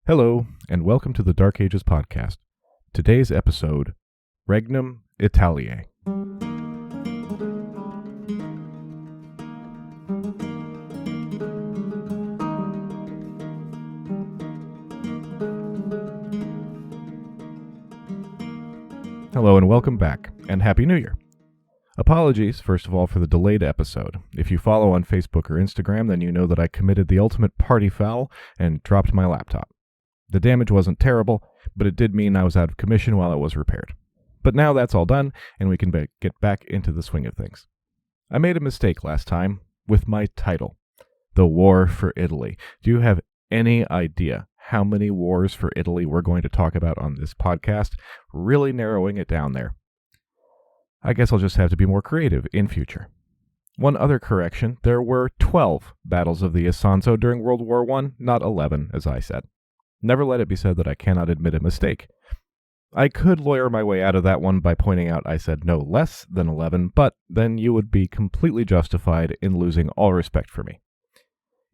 Hello, and welcome to the Dark Ages podcast. Today's episode, Regnum Italiae. Hello and welcome back, and Happy New Year. Apologies, first of all, for the delayed episode. If you follow on Facebook or Instagram, then you know that I committed the ultimate party foul and dropped my laptop. The damage wasn't terrible, but it did mean I was out of commission while it was repaired. But now that's all done, and we can get back into the swing of things. I made a mistake last time with my title, The War for Italy. Do you have any idea how many wars for Italy we're going to talk about on this podcast? Really narrowing it down there. I guess I'll just have to be more creative in future. One other correction, there were 12 battles of the Isonzo during World War I, not 11, as I said. Never let it be said that I cannot admit a mistake. I could lawyer my way out of that one by pointing out I said no less than 11, but then you would be completely justified in losing all respect for me.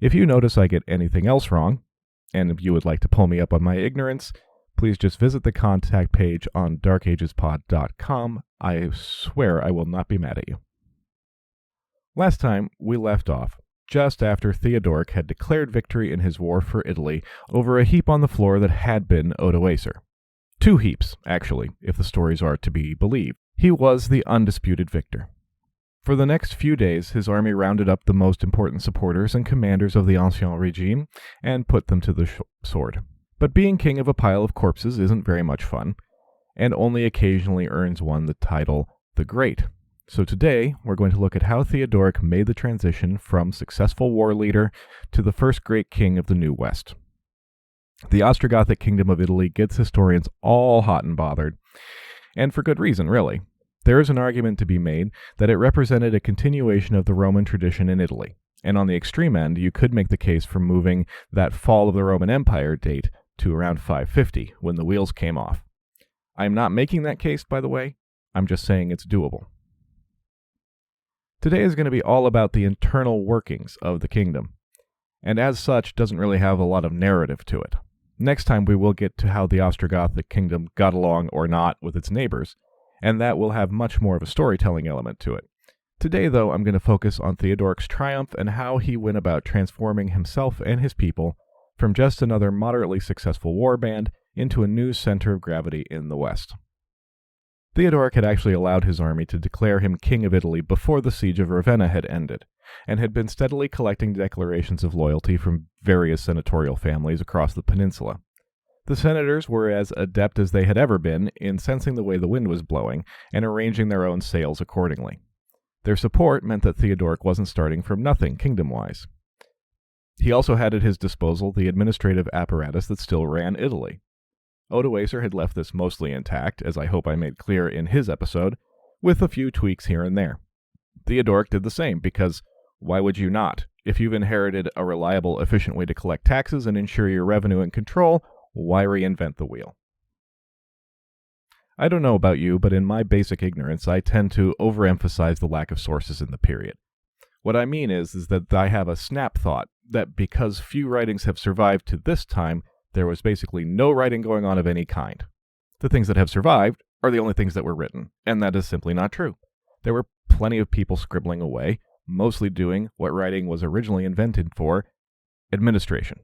If you notice I get anything else wrong, and if you would like to pull me up on my ignorance, please just visit the contact page on darkagespod.com. I swear I will not be mad at you. Last time, we left off just after Theodoric had declared victory in his war for Italy over a heap on the floor that had been Odoacer. 2 heaps, actually, if the stories are to be believed. He was the undisputed victor. For the next few days, his army rounded up the most important supporters and commanders of the Ancien Regime and put them to the sword. But being king of a pile of corpses isn't very much fun, and only occasionally earns one the title the Great. So today, we're going to look at how Theodoric made the transition from successful war leader to the first great king of the New West. The Ostrogothic kingdom of Italy gets historians all hot and bothered, and for good reason, really. There is an argument to be made that it represented a continuation of the Roman tradition in Italy, and on the extreme end, you could make the case for moving that fall of the Roman Empire date to around 550, when the wheels came off. I'm not making that case, by the way. I'm just saying it's doable. Today is going to be all about the internal workings of the kingdom, and as such doesn't really have a lot of narrative to it. Next time we will get to how the Ostrogothic kingdom got along or not with its neighbors, and that will have much more of a storytelling element to it. Today, though, I'm going to focus on Theodoric's triumph and how he went about transforming himself and his people from just another moderately successful warband into a new center of gravity in the West. Theodoric had actually allowed his army to declare him king of Italy before the siege of Ravenna had ended, and had been steadily collecting declarations of loyalty from various senatorial families across the peninsula. The senators were as adept as they had ever been in sensing the way the wind was blowing and arranging their own sails accordingly. Their support meant that Theodoric wasn't starting from nothing kingdom-wise. He also had at his disposal the administrative apparatus that still ran Italy. Odoacer had left this mostly intact, as I hope I made clear in his episode, with a few tweaks here and there. Theodoric did the same, because why would you not? If you've inherited a reliable, efficient way to collect taxes and ensure your revenue and control, why reinvent the wheel? I don't know about you, but in my basic ignorance, I tend to overemphasize the lack of sources in the period. What I mean is that I have a snap thought that because few writings have survived to this time, there was basically no writing going on of any kind. The things that have survived are the only things that were written, and that is simply not true. There were plenty of people scribbling away, mostly doing what writing was originally invented for, administration.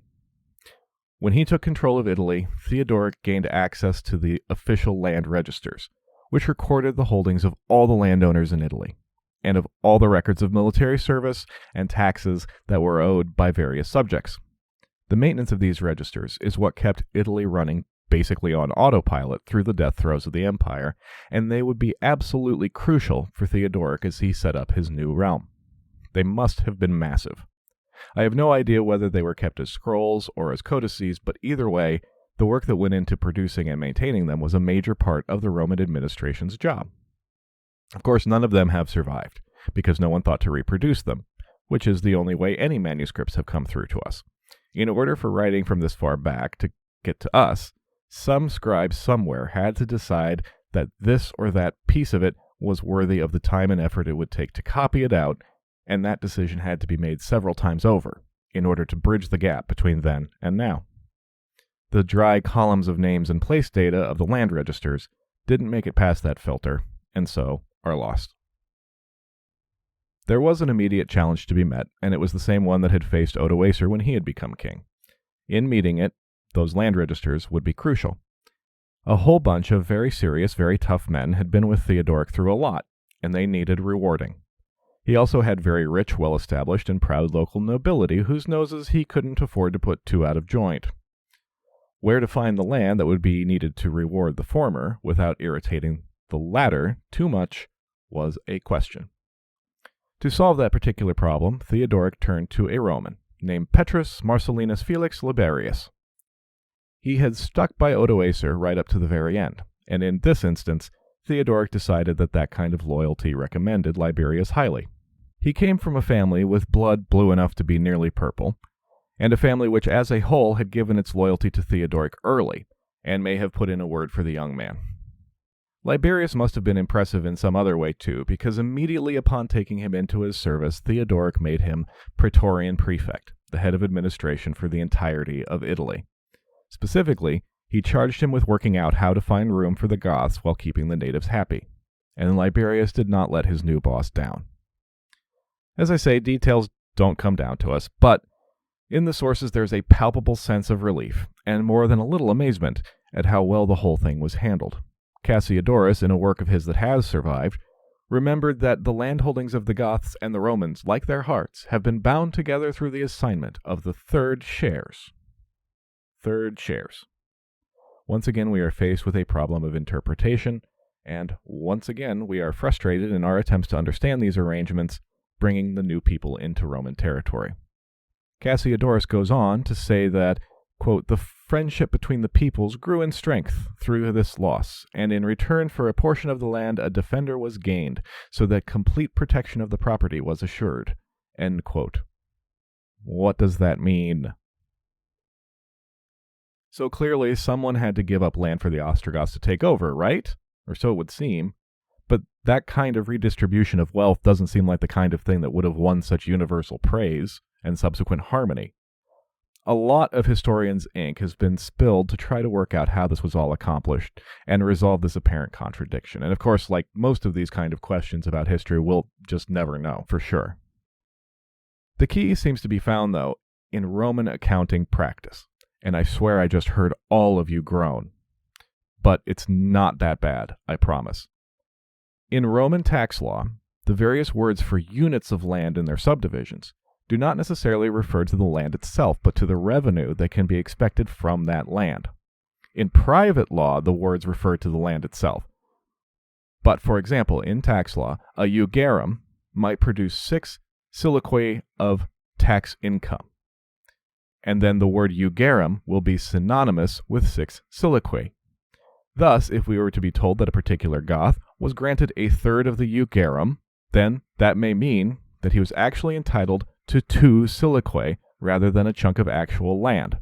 When he took control of Italy, Theodoric gained access to the official land registers, which recorded the holdings of all the landowners in Italy, and of all the records of military service and taxes that were owed by various subjects. The maintenance of these registers is what kept Italy running basically on autopilot through the death throes of the empire, and they would be absolutely crucial for Theodoric as he set up his new realm. They must have been massive. I have no idea whether they were kept as scrolls or as codices, but either way, the work that went into producing and maintaining them was a major part of the Roman administration's job. Of course, none of them have survived, because no one thought to reproduce them, which is the only way any manuscripts have come through to us. In order for writing from this far back to get to us, some scribe somewhere had to decide that this or that piece of it was worthy of the time and effort it would take to copy it out, and that decision had to be made several times over in order to bridge the gap between then and now. The dry columns of names and place data of the land registers didn't make it past that filter, and so are lost. There was an immediate challenge to be met, and it was the same one that had faced Odoacer when he had become king. In meeting it, those land registers would be crucial. A whole bunch of very serious, very tough men had been with Theodoric through a lot, and they needed rewarding. He also had very rich, well-established, and proud local nobility whose noses he couldn't afford to put too out of joint. Where to find the land that would be needed to reward the former without irritating the latter too much was a question. To solve that particular problem, Theodoric turned to a Roman named Petrus Marcellinus Felix Liberius. He had stuck by Odoacer right up to the very end, and in this instance, Theodoric decided that kind of loyalty recommended Liberius highly. He came from a family with blood blue enough to be nearly purple, and a family which as a whole had given its loyalty to Theodoric early, and may have put in a word for the young man. Liberius must have been impressive in some other way too, because immediately upon taking him into his service, Theodoric made him Praetorian Prefect, the head of administration for the entirety of Italy. Specifically, he charged him with working out how to find room for the Goths while keeping the natives happy, and Liberius did not let his new boss down. As I say, details don't come down to us, but in the sources there's a palpable sense of relief, and more than a little amazement, at how well the whole thing was handled. Cassiodorus, in a work of his that has survived, remembered that the landholdings of the Goths and the Romans, like their hearts, have been bound together through the assignment of the third shares. Third shares. Once again, we are faced with a problem of interpretation, and once again, we are frustrated in our attempts to understand these arrangements, bringing the new people into Roman territory. Cassiodorus goes on to say that, quote, the friendship between the peoples grew in strength through this loss, and in return for a portion of the land a defender was gained, so that complete protection of the property was assured. End quote. What does that mean? So clearly someone had to give up land for the Ostrogoths to take over, right? Or so it would seem. But that kind of redistribution of wealth doesn't seem like the kind of thing that would have won such universal praise and subsequent harmony. A lot of historians' ink has been spilled to try to work out how this was all accomplished and resolve this apparent contradiction. And of course, like most of these kind of questions about history, we'll just never know for sure. The key seems to be found, though, in Roman accounting practice. And I swear I just heard all of you groan. But it's not that bad, I promise. In Roman tax law, the various words for units of land in their subdivisions do not necessarily refer to the land itself, but to the revenue that can be expected from that land. In private law, the words refer to the land itself. But, for example, in tax law, a iugerum might produce 6 siliqui of tax income. And then the word iugerum will be synonymous with 6 siliqui. Thus, if we were to be told that a particular Goth was granted a third of the iugerum, then that may mean that he was actually entitled to 2 siliqui rather than a chunk of actual land.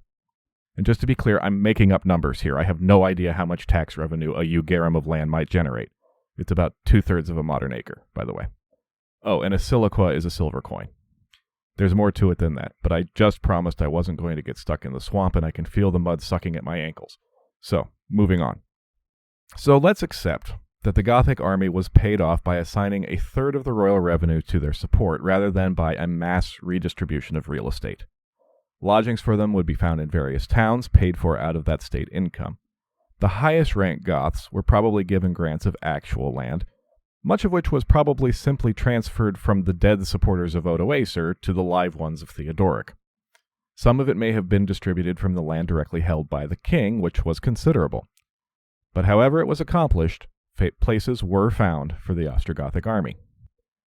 And just to be clear, I'm making up numbers here. I have no idea how much tax revenue a iugerum of land might generate. It's about 2/3 of a modern acre, by the way. Oh, and a siliqua is a silver coin. There's more to it than that, but I just promised I wasn't going to get stuck in the swamp, and I can feel the mud sucking at my ankles. So, moving on. So let's accept that the Gothic army was paid off by assigning a third of the royal revenue to their support, rather than by a mass redistribution of real estate. Lodgings for them would be found in various towns, paid for out of that state income. The highest ranked Goths were probably given grants of actual land, much of which was probably simply transferred from the dead supporters of Odoacer to the live ones of Theodoric. Some of it may have been distributed from the land directly held by the king, which was considerable. But however it was accomplished, places were found for the Ostrogothic army.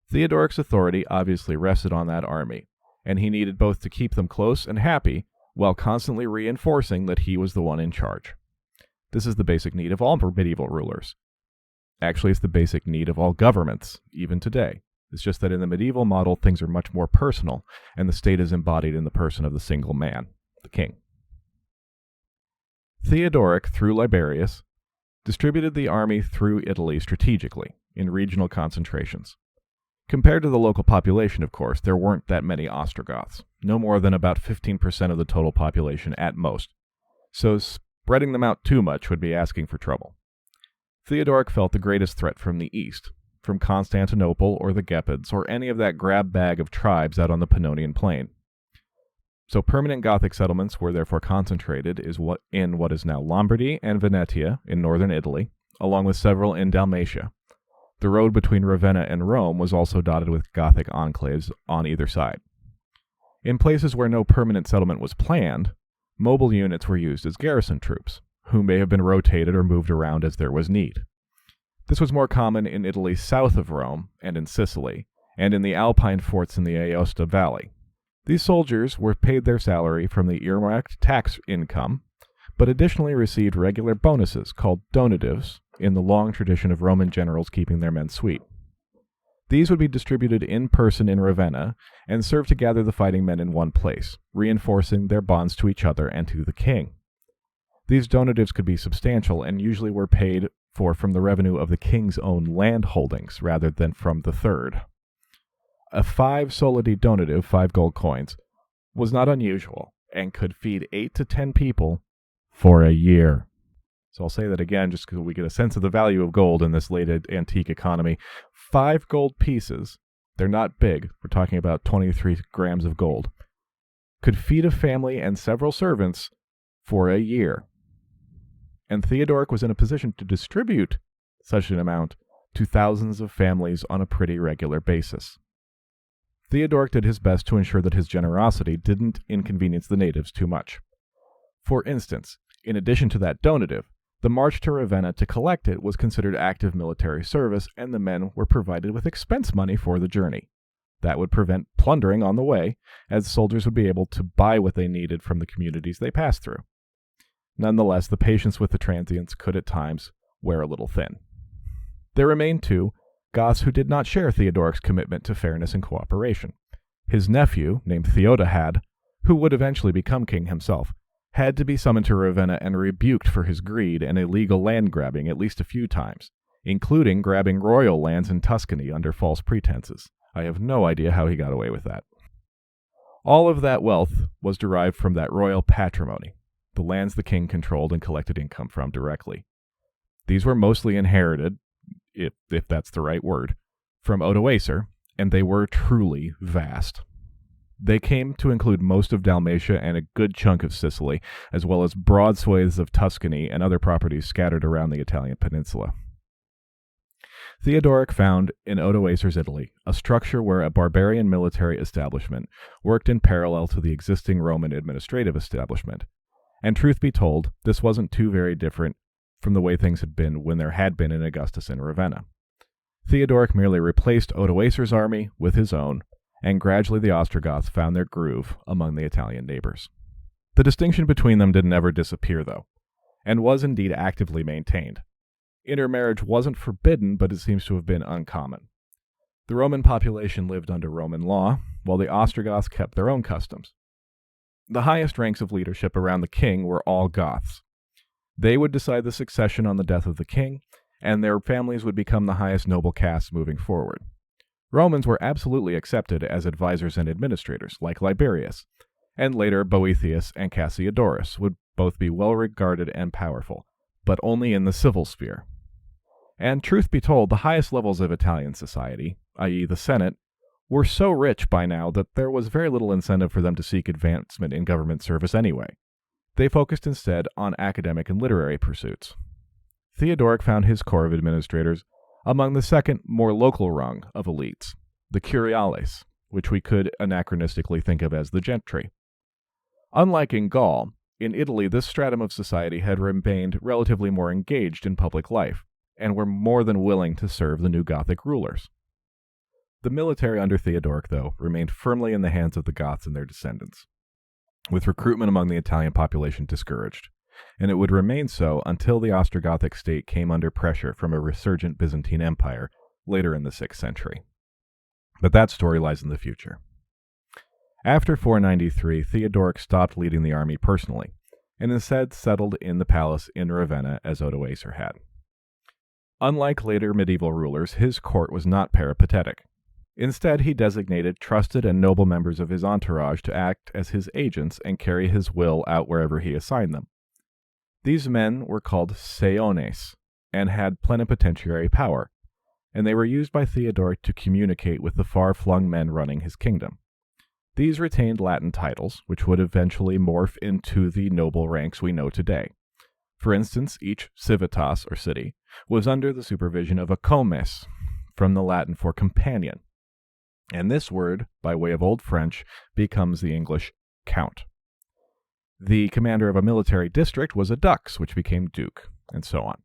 Theodoric's authority obviously rested on that army, and he needed both to keep them close and happy, while constantly reinforcing that he was the one in charge. This is the basic need of all medieval rulers. Actually, it's the basic need of all governments, even today. It's just that in the medieval model, things are much more personal, and the state is embodied in the person of the single man, the king. Theodoric, through Liberius, distributed the army through Italy strategically, in regional concentrations. Compared to the local population, of course, there weren't that many Ostrogoths, no more than about 15% of the total population at most. so spreading them out too much would be asking for trouble. Theodoric felt the greatest threat from the east, from Constantinople or the Gepids, or any of that grab bag of tribes out on the Pannonian Plain. So permanent Gothic settlements were therefore concentrated in what is now Lombardy and Venetia in northern Italy, along with several in Dalmatia. The road between Ravenna and Rome was also dotted with Gothic enclaves on either side. In places where no permanent settlement was planned, mobile units were used as garrison troops, who may have been rotated or moved around as there was need. This was more common in Italy south of Rome and in Sicily, and in the Alpine forts in the Aosta Valley. These soldiers were paid their salary from the earmarked tax income, but additionally received regular bonuses called donatives in the long tradition of Roman generals keeping their men sweet. These would be distributed in person in Ravenna and serve to gather the fighting men in one place, reinforcing their bonds to each other and to the king. These donatives could be substantial and usually were paid for from the revenue of the king's own land holdings rather than from the third. A 5 solidi donative, 5 gold coins, was not unusual and could feed 8 to 10 people for a year. So I'll say that again just because we get a sense of the value of gold in this late antique economy. 5 gold pieces, they're not big, we're talking about 23 grams of gold, could feed a family and several servants for a year. And Theodoric was in a position to distribute such an amount to thousands of families on a pretty regular basis. Theodoric did his best to ensure that his generosity didn't inconvenience the natives too much. For instance, in addition to that donative, the march to Ravenna to collect it was considered active military service, and the men were provided with expense money for the journey. That would prevent plundering on the way, as soldiers would be able to buy what they needed from the communities they passed through. Nonetheless, the patience with the transients could at times wear a little thin. There remained, too, Goths who did not share Theodoric's commitment to fairness and cooperation. His nephew, named Theodahad, who would eventually become king himself, had to be summoned to Ravenna and rebuked for his greed and illegal land grabbing at least a few times, including grabbing royal lands in Tuscany under false pretenses. I have no idea how he got away with that. All of that wealth was derived from that royal patrimony, the lands the king controlled and collected income from directly. These were mostly inherited, if that's the right word, from Odoacer, and they were truly vast. They came to include most of Dalmatia and a good chunk of Sicily, as well as broad swathes of Tuscany and other properties scattered around the Italian peninsula. Theodoric found in Odoacer's Italy a structure where a barbarian military establishment worked in parallel to the existing Roman administrative establishment. And truth be told, this wasn't too very different from the way things had been when there had been an Augustus in Ravenna. Theodoric merely replaced Odoacer's army with his own, and gradually the Ostrogoths found their groove among the Italian neighbors. The distinction between them didn't ever disappear, though, and was indeed actively maintained. Intermarriage wasn't forbidden, but it seems to have been uncommon. The Roman population lived under Roman law, while the Ostrogoths kept their own customs. The highest ranks of leadership around the king were all Goths. They would decide the succession on the death of the king, and their families would become the highest noble castes moving forward. Romans were absolutely accepted as advisors and administrators, like Liberius, and later Boethius and Cassiodorus would both be well regarded and powerful, but only in the civil sphere. And truth be told, the highest levels of Italian society, i.e. the Senate, were so rich by now that there was very little incentive for them to seek advancement in government service anyway. They focused instead on academic and literary pursuits. Theodoric found his core of administrators among the second, more local rung of elites, the curiales, which we could anachronistically think of as the gentry. Unlike in Gaul, in Italy this stratum of society had remained relatively more engaged in public life, and were more than willing to serve the new Gothic rulers. The military under Theodoric, though, remained firmly in the hands of the Goths and their descendants, with recruitment among the Italian population discouraged, and it would remain so until the Ostrogothic state came under pressure from a resurgent Byzantine Empire later in the 6th century. But that story lies in the future. After 493, Theodoric stopped leading the army personally, and instead settled in the palace in Ravenna as Odoacer had. Unlike later medieval rulers, his court was not peripatetic. Instead, he designated trusted and noble members of his entourage to act as his agents and carry his will out wherever he assigned them. These men were called seones and had plenipotentiary power, and they were used by Theodoric to communicate with the far-flung men running his kingdom. These retained Latin titles, which would eventually morph into the noble ranks we know today. For instance, each civitas, or city, was under the supervision of a comes, from the Latin for companion, and this word, by way of Old French, becomes the English count. The commander of a military district was a dux, which became duke, and so on.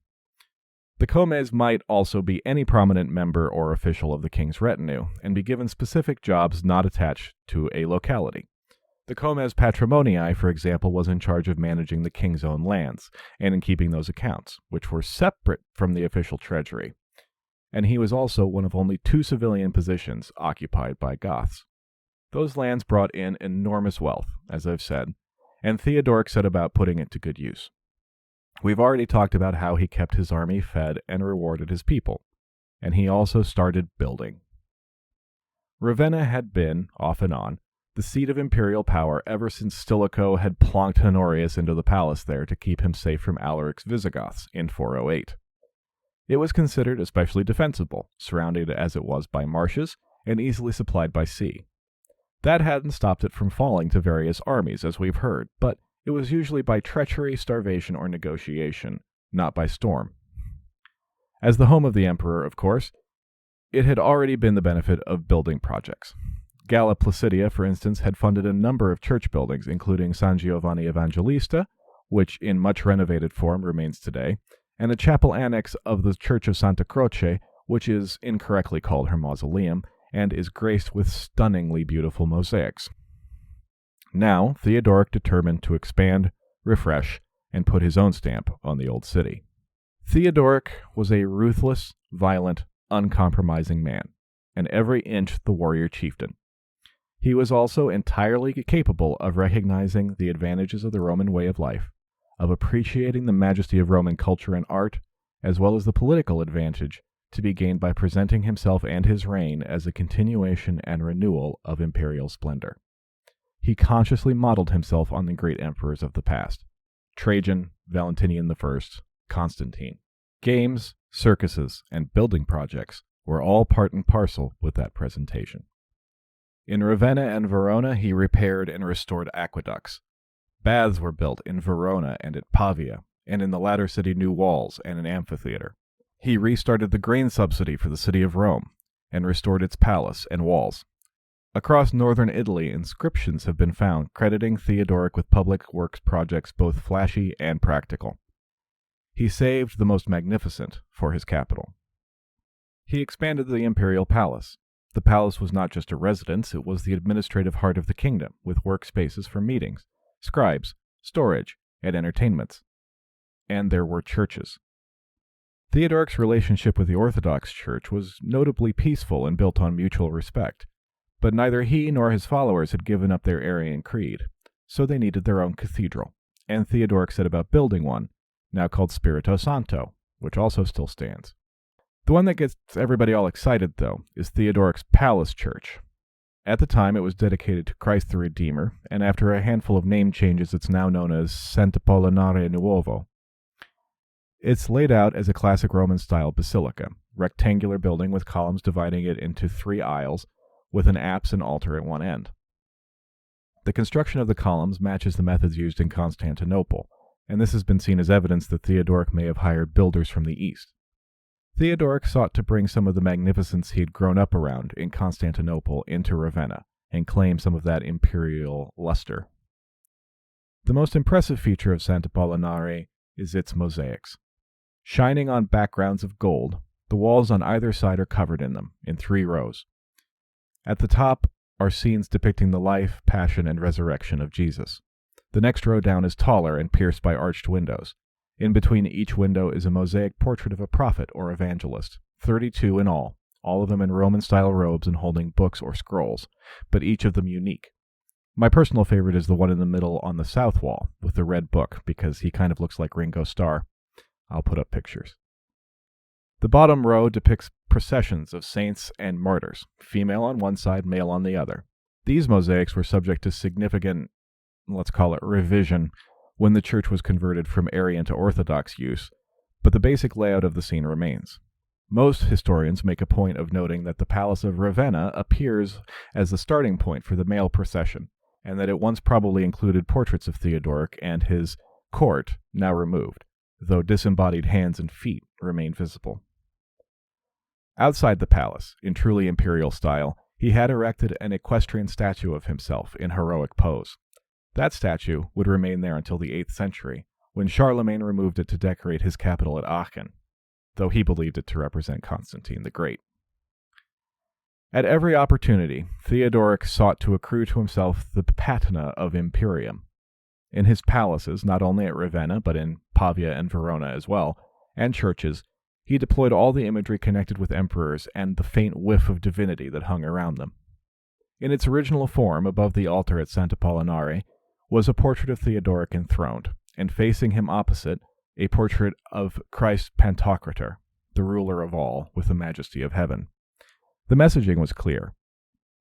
The comes might also be any prominent member or official of the king's retinue, and be given specific jobs not attached to a locality. The comes patrimonii, for example, was in charge of managing the king's own lands, and in keeping those accounts, which were separate from the official treasury. And he was also one of only 2 civilian positions occupied by Goths. Those lands brought in enormous wealth, as I've said, and Theodoric set about putting it to good use. We've already talked about how he kept his army fed and rewarded his people, and he also started building. Ravenna had been, off and on, the seat of imperial power ever since Stilicho had plonked Honorius into the palace there to keep him safe from Alaric's Visigoths in 408. It was considered especially defensible, surrounded as it was by marshes, and easily supplied by sea. That hadn't stopped it from falling to various armies, as we've heard, but it was usually by treachery, starvation, or negotiation, not by storm. As the home of the emperor, of course, it had already been the benefit of building projects. Galla Placidia, for instance, had funded a number of church buildings, including San Giovanni Evangelista, which in much renovated form remains today, and a chapel annex of the Church of Santa Croce, which is incorrectly called her mausoleum, and is graced with stunningly beautiful mosaics. Now, Theodoric determined to expand, refresh, and put his own stamp on the old city. Theodoric was a ruthless, violent, uncompromising man, and every inch the warrior chieftain. He was also entirely capable of recognizing the advantages of the Roman way of life, of appreciating the majesty of Roman culture and art, as well as the political advantage to be gained by presenting himself and his reign as a continuation and renewal of imperial splendor. He consciously modeled himself on the great emperors of the past: Trajan, Valentinian I, Constantine. Games, circuses, and building projects were all part and parcel with that presentation. In Ravenna and Verona, he repaired and restored aqueducts. Baths were built in Verona and at Pavia, and in the latter city new walls and an amphitheater. He restarted the grain subsidy for the city of Rome, and restored its palace and walls. Across northern Italy, inscriptions have been found crediting Theodoric with public works projects both flashy and practical. He saved the most magnificent for his capital. He expanded the imperial palace. The palace was not just a residence, it was the administrative heart of the kingdom, with workspaces for meetings, scribes, storage, and entertainments. And there were churches. Theodoric's relationship with the Orthodox Church was notably peaceful and built on mutual respect, but neither he nor his followers had given up their Arian creed, so they needed their own cathedral, and Theodoric set about building one, now called Spirito Santo, which also still stands. The one that gets everybody all excited, though, is Theodoric's Palace Church. At the time, it was dedicated to Christ the Redeemer, and after a handful of name changes, it's now known as Sant'Apollinare Nuovo. It's laid out as a classic Roman-style basilica, rectangular building with columns dividing it into 3 aisles, with an apse and altar at one end. The construction of the columns matches the methods used in Constantinople, and this has been seen as evidence that Theodoric may have hired builders from the east. Theodoric sought to bring some of the magnificence he had grown up around in Constantinople into Ravenna, and claim some of that imperial luster. The most impressive feature of Sant'Apollinare is its mosaics. Shining on backgrounds of gold, the walls on either side are covered in them, in 3 rows. At the top are scenes depicting the life, passion, and resurrection of Jesus. The next row down is taller and pierced by arched windows. In between each window is a mosaic portrait of a prophet or evangelist, 32 in all of them in Roman-style robes and holding books or scrolls, but each of them unique. My personal favorite is the one in the middle on the south wall, with the red book, because he kind of looks like Ringo Starr. I'll put up pictures. The bottom row depicts processions of saints and martyrs, female on one side, male on the other. These mosaics were subject to significant, let's call it revision, when the church was converted from Arian to Orthodox use, but the basic layout of the scene remains. Most historians make a point of noting that the Palace of Ravenna appears as the starting point for the male procession, and that it once probably included portraits of Theodoric and his court, now removed, though disembodied hands and feet remain visible. Outside the palace, in truly imperial style, he had erected an equestrian statue of himself in heroic pose. That statue would remain there until the 8th century, when Charlemagne removed it to decorate his capital at Aachen, though he believed it to represent Constantine the Great. At every opportunity, Theodoric sought to accrue to himself the patina of imperium. In his palaces, not only at Ravenna, but in Pavia and Verona as well, and churches, he deployed all the imagery connected with emperors and the faint whiff of divinity that hung around them. In its original form, above the altar at Sant'Apollinare, was a portrait of Theodoric enthroned, and facing him opposite, a portrait of Christ Pantocrator, the ruler of all, with the majesty of heaven. The messaging was clear.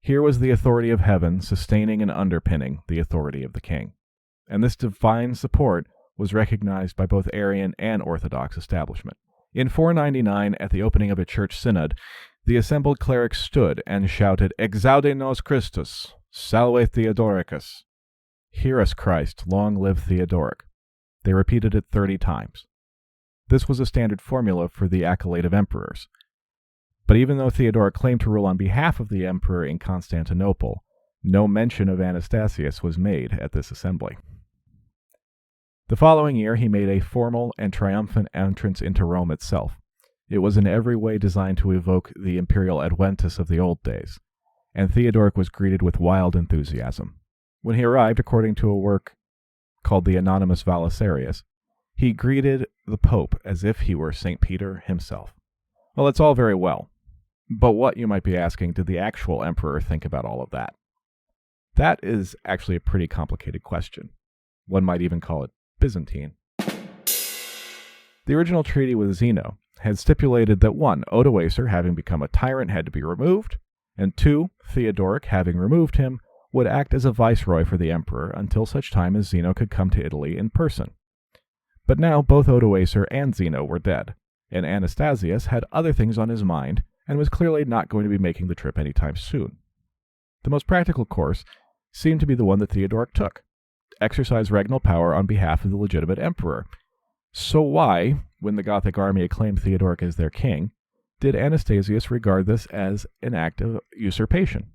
Here was the authority of heaven sustaining and underpinning the authority of the king, and this divine support was recognized by both Arian and Orthodox establishment. In 499, at the opening of a church synod, the assembled clerics stood and shouted, "Exaude nos Christus, salve Theodoricus." Hear us, Christ, long live Theodoric. They repeated it 30 times. This was a standard formula for the accolade of emperors. But even though Theodoric claimed to rule on behalf of the emperor in Constantinople, no mention of Anastasius was made at this assembly. The following year, he made a formal and triumphant entrance into Rome itself. It was in every way designed to evoke the imperial Adventus of the old days, and Theodoric was greeted with wild enthusiasm. When he arrived, according to a work called the Anonymous Vallisarius, he greeted the Pope as if he were St. Peter himself. Well, it's all very well, but what, you might be asking, did the actual emperor think about all of that? That is actually a pretty complicated question. One might even call it Byzantine. The original treaty with Zeno had stipulated that 1. Odoacer, having become a tyrant, had to be removed, and 2. Theodoric, having removed him, would act as a viceroy for the emperor until such time as Zeno could come to Italy in person. But now both Odoacer and Zeno were dead, and Anastasius had other things on his mind and was clearly not going to be making the trip anytime soon. The most practical course seemed to be the one that Theodoric took: exercise regnal power on behalf of the legitimate emperor. So why, when the Gothic army acclaimed Theodoric as their king, did Anastasius regard this as an act of usurpation?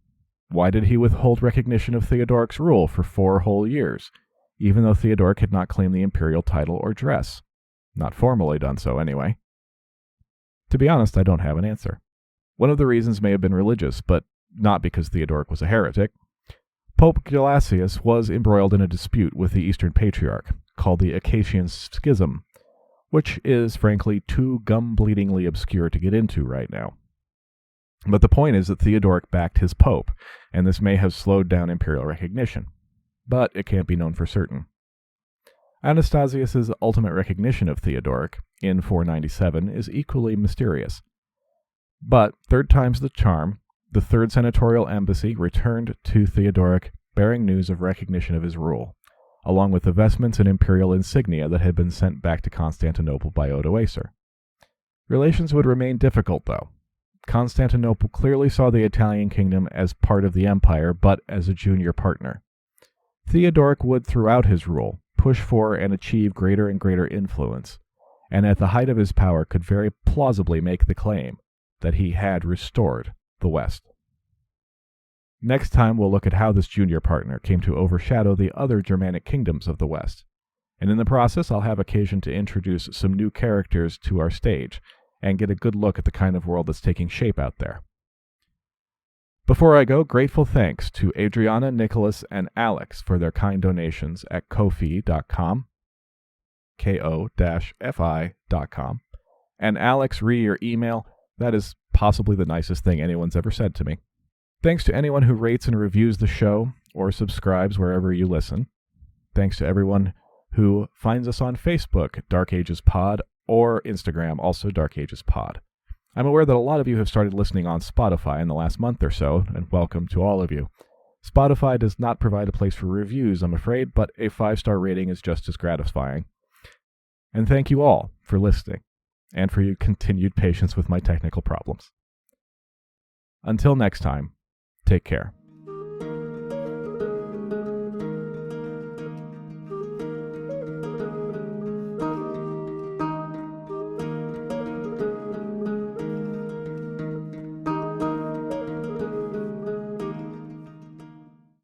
Why did he withhold recognition of Theodoric's rule for 4 whole years, even though Theodoric had not claimed the imperial title or dress? Not formally done so, anyway. To be honest, I don't have an answer. One of the reasons may have been religious, but not because Theodoric was a heretic. Pope Gelasius was embroiled in a dispute with the Eastern Patriarch, called the Acacian Schism, which is, frankly, too gum-bleedingly obscure to get into right now. But the point is that Theodoric backed his pope, and this may have slowed down imperial recognition. But it can't be known for certain. Anastasius's ultimate recognition of Theodoric, in 497, is equally mysterious. But, third time's the charm, the Third Senatorial Embassy returned to Theodoric bearing news of recognition of his rule, along with the vestments and imperial insignia that had been sent back to Constantinople by Odoacer. Relations would remain difficult, though. Constantinople clearly saw the Italian kingdom as part of the empire, but as a junior partner. Theodoric would, throughout his rule, push for and achieve greater and greater influence, and at the height of his power could very plausibly make the claim that he had restored the West. Next time we'll look at how this junior partner came to overshadow the other Germanic kingdoms of the West, and in the process I'll have occasion to introduce some new characters to our stage, and get a good look at the kind of world that's taking shape out there. Before I go, grateful thanks to Adriana, Nicholas, and Alex for their kind donations at ko-fi.com, ko-fi.com. And Alex, re your email. That is possibly the nicest thing anyone's ever said to me. Thanks to anyone who rates and reviews the show or subscribes wherever you listen. Thanks to everyone who finds us on Facebook, Dark Ages Pod, or Instagram, also Dark Ages Pod. I'm aware that a lot of you have started listening on Spotify in the last month or so, and welcome to all of you. Spotify does not provide a place for reviews, I'm afraid, but a 5-star rating is just as gratifying. And thank you all for listening, and for your continued patience with my technical problems. Until next time, take care.